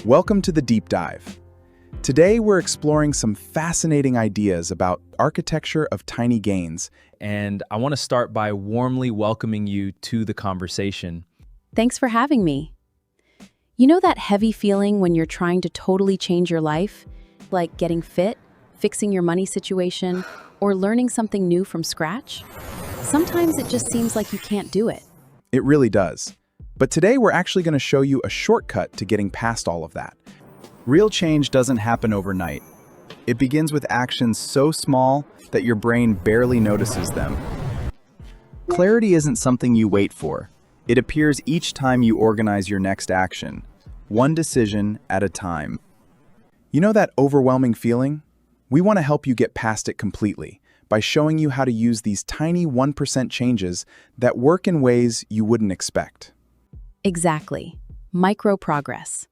Welcome to the Deep Dive. Today we're exploring some fascinating ideas about architecture of tiny gains. And I want to start by warmly welcoming you to the conversation. Thanks for having me. You know that heavy feeling when you're trying to totally change your life? Like getting fit, fixing your money situation, or learning something new from scratch? Sometimes it just seems like you can't do it. It really does. But today we're actually going to show you a shortcut to getting past all of that. Real change doesn't happen overnight. It begins with actions so small that your brain barely notices them. Clarity isn't something you wait for. It appears each time you organize your next action, one decision at a time. You know that overwhelming feeling? We want to help you get past it completely by showing you how to use these tiny 1% changes that work in ways you wouldn't expect. Exactly. Micro progress.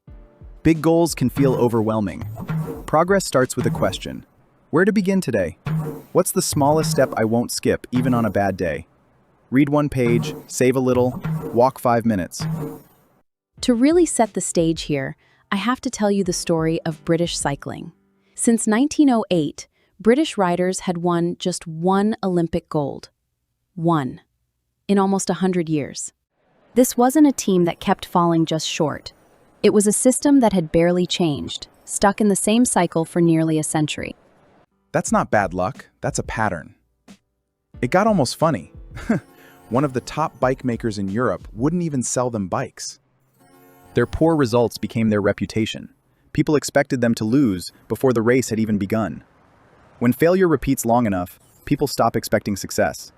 Big goals can feel overwhelming. Progress starts with a question. Where to begin today? What's the smallest step I won't skip, even on a bad day? Read one page, save a little, walk 5 minutes. To really set the stage here, I have to tell you the story of British cycling. Since 1908, British riders had won just one Olympic gold. One. In almost 100 years. This wasn't a team that kept falling just short. It was a system that had barely changed, stuck in the same cycle for nearly a century. That's not bad luck, that's a pattern. It got almost funny. One of the top bike makers in Europe wouldn't even sell them bikes. Their poor results became their reputation. People expected them to lose before the race had even begun. When failure repeats long enough, people stop expecting success.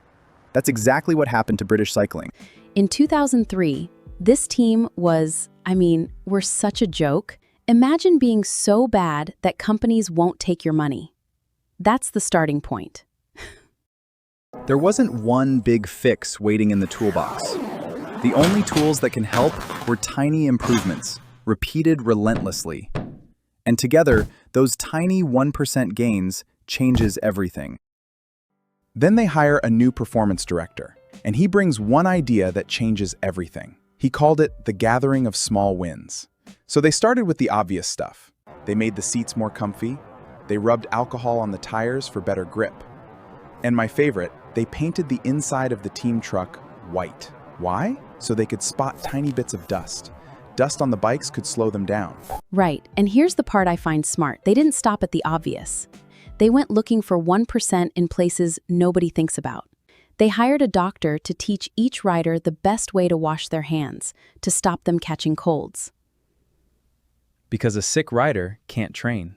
That's exactly what happened to British cycling. In 2003, this team were such a joke. Imagine being so bad that companies won't take your money. That's the starting point. There wasn't one big fix waiting in the toolbox. The only tools that can help were tiny improvements, repeated relentlessly. And together, those tiny 1% gains changes everything. Then they hire a new performance director, and he brings one idea that changes everything. He called it the gathering of small wins. So they started with the obvious stuff. They made the seats more comfy. They rubbed alcohol on the tires for better grip. And my favorite, they painted the inside of the team truck white. Why? So they could spot tiny bits of dust. Dust on the bikes could slow them down. Right, and here's the part I find smart. They didn't stop at the obvious. They went looking for 1% in places nobody thinks about. They hired a doctor to teach each rider the best way to wash their hands, to stop them catching colds. Because a sick rider can't train.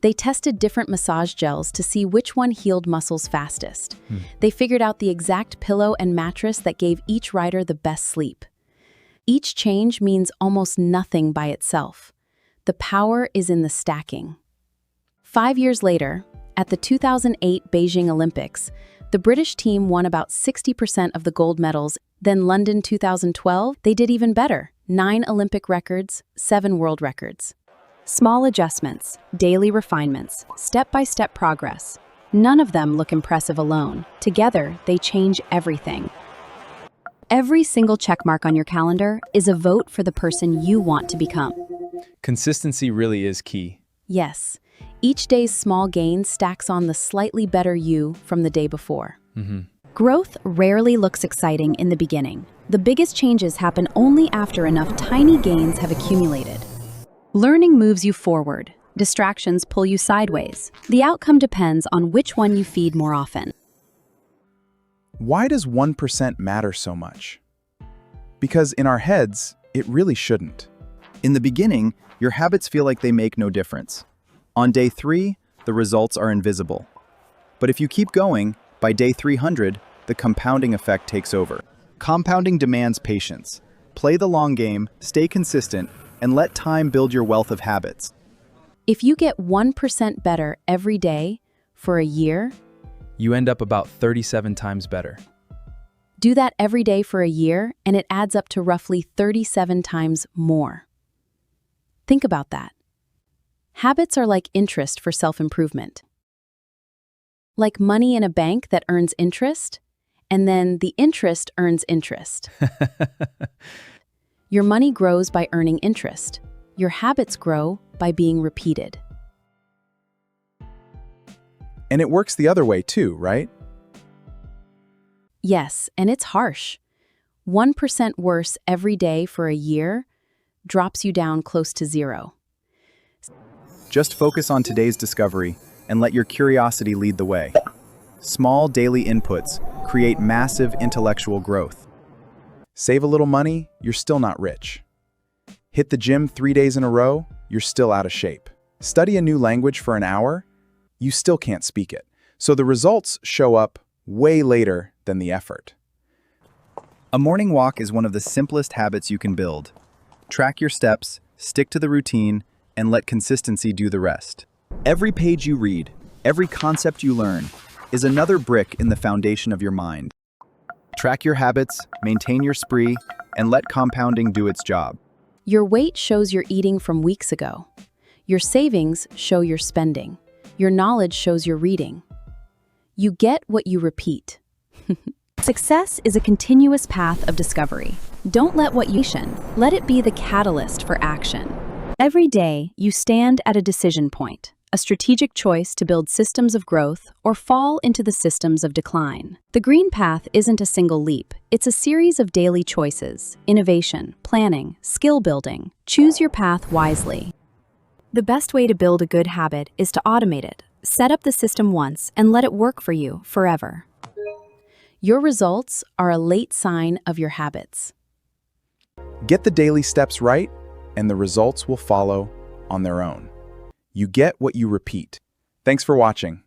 They tested different massage gels to see which one healed muscles fastest. They figured out the exact pillow and mattress that gave each rider the best sleep. Each change means almost nothing by itself. The power is in the stacking. 5 years later, at the 2008 Beijing Olympics, the British team won about 60% of the gold medals. Then London 2012, they did even better. 9 Olympic records, 7 world records. Small adjustments, daily refinements, step-by-step progress. None of them look impressive alone. Together, they change everything. Every single checkmark on your calendar is a vote for the person you want to become. Consistency really is key. Yes. Each day's small gain stacks on the slightly better you from the day before. Growth rarely looks exciting in the beginning. The biggest changes happen only after enough tiny gains have accumulated. Learning moves you forward. Distractions pull you sideways. The outcome depends on which one you feed more often. Why does 1% matter so much? Because in our heads, it really shouldn't. In the beginning, your habits feel like they make no difference. On day 3, the results are invisible. But if you keep going, by day 300, the compounding effect takes over. Compounding demands patience. Play the long game, stay consistent, and let time build your wealth of habits. If you get 1% better every day for a year, You end up about 37 times better. do that every day for a year, and it adds up to roughly 37 times more. Think about that. Habits are like interest for self-improvement. Like money in a bank that earns interest, and then the interest earns interest. Your money grows by earning interest. Your habits grow by being repeated. And it works the other way too, right? Yes, and it's harsh. 1% worse every day for a year drops you down close to zero. Just focus on today's discovery and let your curiosity lead the way. Small daily inputs create massive intellectual growth. Save a little money, you're still not rich. Hit the gym 3 days in a row, you're still out of shape. Study a new language for an hour, you still can't speak it. So the results show up way later than the effort. A morning walk is one of the simplest habits you can build. Track your steps, stick to the routine, and let consistency do the rest. Every page you read, every concept you learn, is another brick in the foundation of your mind. Track your habits, maintain your spree, and let compounding do its job. Your weight shows you're eating from weeks ago. Your savings show you're spending. Your knowledge shows you're reading. You get what you repeat. Success is a continuous path of discovery. Don't let let it be the catalyst for action. Every day, you stand at a decision point, a strategic choice to build systems of growth or fall into the systems of decline. The green path isn't a single leap. It's a series of daily choices, innovation, planning, skill building. Choose your path wisely. The best way to build a good habit is to automate it. Set up the system once and let it work for you forever. Your results are a late sign of your habits. Get the daily steps right, and the results will follow on their own. You get what you repeat. Thanks for watching.